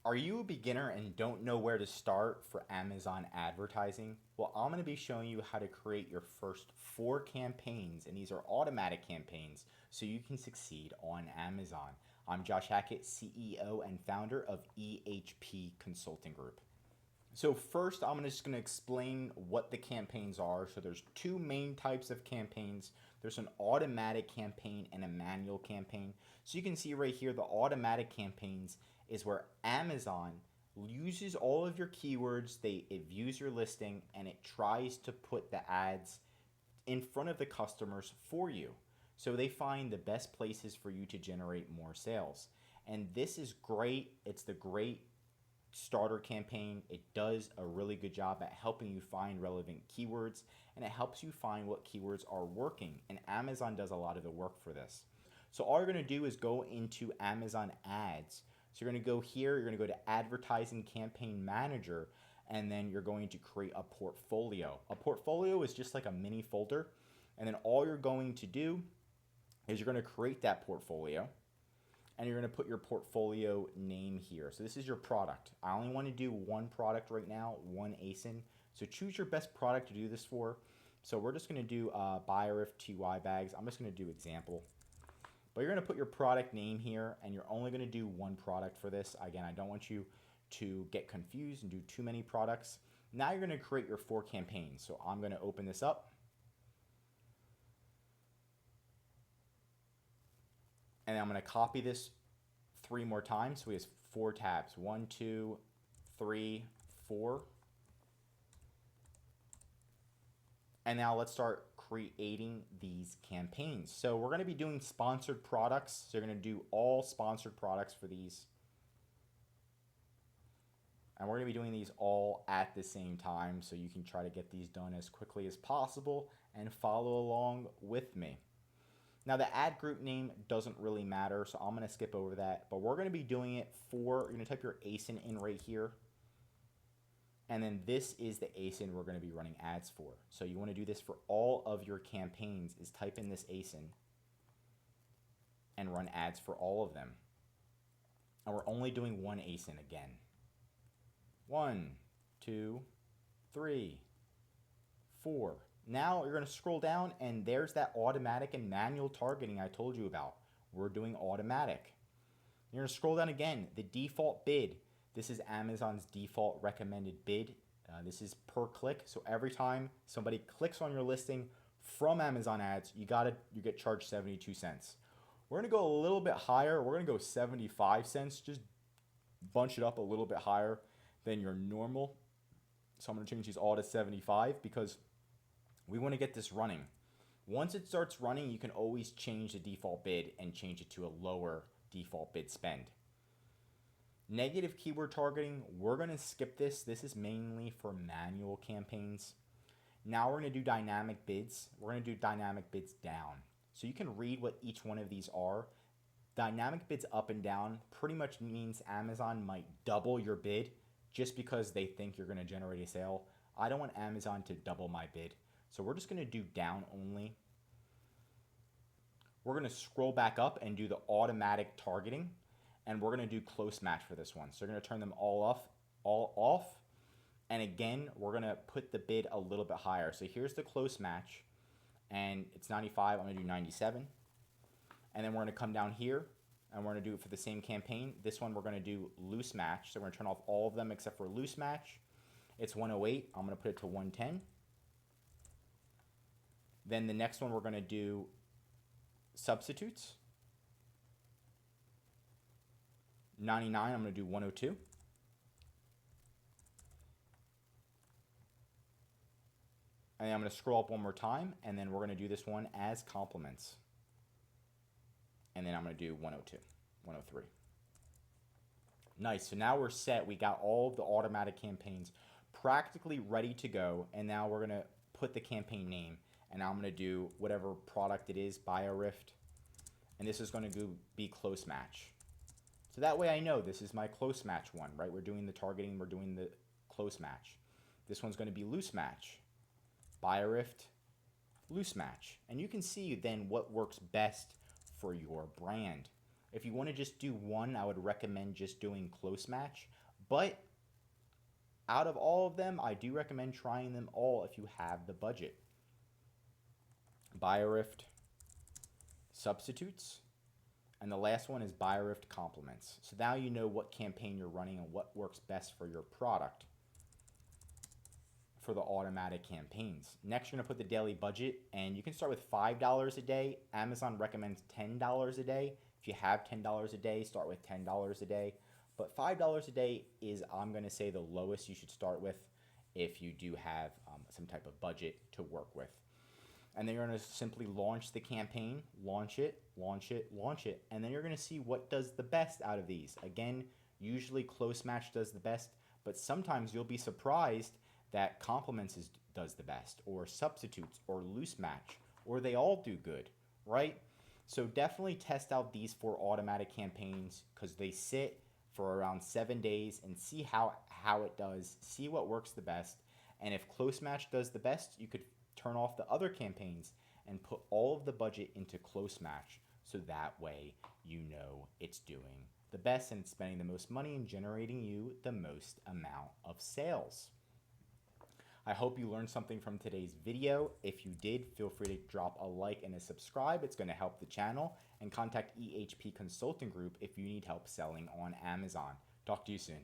Are you a beginner and don't know where to start for Amazon advertising? Well, I'm going to be showing you how to create your first 4 campaigns, and these are automatic campaigns so you can succeed on Amazon. I'm Josh Hackett, CEO and founder of EHP Consulting Group. So first, I'm just going to explain what the campaigns are. So there's 2 main types of campaigns. There's an automatic campaign and a manual campaign. So you can see right here, the automatic campaigns is where Amazon uses all of your keywords, it views your listing, and it tries to put the ads in front of the customers for you. So they find the best places for you to generate more sales. And this is great. It's the great starter campaign. It does a really good job at helping you find relevant keywords, and it helps you find what keywords are working. And Amazon does a lot of the work for this. So all you're going to do is go into Amazon Ads. So you're going to go here, you're going to go to Advertising Campaign Manager, and then you're going to create a portfolio. A portfolio is just like a mini folder, and then all you're going to do is you're going to create that portfolio, and you're going to put your portfolio name here. So this is your product. I only want to do one product right now, one ASIN. So choose your best product to do this for. So we're just going to do Biorift TY bags. I'm just going to do example. But you're going to put your product name here, and you're only going to do one product for this. Again, I don't want you to get confused and do too many products. Now you're going to create your 4 campaigns. So I'm going to open this up. And I'm going to copy this 3 more times. So we have 4 tabs. 1, 2, 3, 4. And now let's start creating these campaigns. So we're going to be doing sponsored products. So you're going to do all sponsored products for these. And we're going to be doing these all at the same time, so you can try to get these done as quickly as possible and follow along with me. Now the ad group name doesn't really matter, so I'm going to skip over that. But we're going to be doing it for, you're going to type your ASIN in right here. And then this is the ASIN we're going to be running ads for. So you want to do this for all of your campaigns, is type in this ASIN and run ads for all of them. And we're only doing one ASIN again. 1, 2, 3, 4. Now you're going to scroll down, and there's that automatic and manual targeting I told you about. We're doing automatic. You're going to scroll down again. The default bid. This is Amazon's default recommended bid. This is per click. So every time somebody clicks on your listing from Amazon ads, you get charged 72 cents. We're going to go a little bit higher. We're going to go 75 cents. Just bunch it up a little bit higher than your normal. So I'm going to change these all to 75 because we want to get this running. Once it starts running, you can always change the default bid and change it to a lower default bid spend. Negative keyword targeting, we're going to skip this. This is mainly for manual campaigns. Now we're going to do dynamic bids. We're going to do dynamic bids down. So you can read what each one of these are. Dynamic bids up and down pretty much means Amazon might double your bid just because they think you're going to generate a sale. I don't want Amazon to double my bid. So we're just going to do down only. We're going to scroll back up and do the automatic targeting. And we're going to do close match for this one. So we're going to turn them all off. And again, we're going to put the bid a little bit higher. So here's the close match. And it's 95. I'm going to do 97. And then we're going to come down here. And we're going to do it for the same campaign. This one we're going to do loose match. So we're going to turn off all of them except for loose match. It's 108. I'm going to put it to 110. Then the next one we're going to do substitutes. 99, I'm going to do 102. And then I'm going to scroll up one more time, and then we're going to do this one as compliments. And then I'm going to do 102, 103. Nice. So now we're set. We got all of the automatic campaigns practically ready to go. And now we're going to put the campaign name. And I'm going to do whatever product it is, Biorift. And this is going to be close match. So that way I know this is my close match one, right? We're doing the targeting. We're doing the close match. This one's going to be loose match. Biorift, loose match. And you can see then what works best for your brand. If you want to just do one, I would recommend just doing close match. But out of all of them, I do recommend trying them all if you have the budget. Biorift substitutes. And the last one is Biorift complements. So now you know what campaign you're running and what works best for your product for the automatic campaigns. Next, you're going to put the daily budget, and you can start with $5 a day. Amazon recommends $10 a day. If you have $10 a day, start with $10 a day. But $5 a day is, I'm going to say, the lowest you should start with if you do have some type of budget to work with. And then you're going to simply launch the campaign, launch it, and then you're going to see what does the best out of these. Again, usually close match does the best, but sometimes you'll be surprised that complements does the best, or substitutes, or loose match, or they all do good, right? So definitely test out these 4 automatic campaigns because they sit for around 7 days and see how it does, see what works the best. And if close match does the best, you could turn off the other campaigns and put all of the budget into close match, so that way you know it's doing the best and it's spending the most money and generating you the most amount of sales. I hope you learned something from today's video. If you did, feel free to drop a like and a subscribe. It's going to help the channel. And contact EHP Consulting Group if you need help selling on Amazon. Talk to you soon.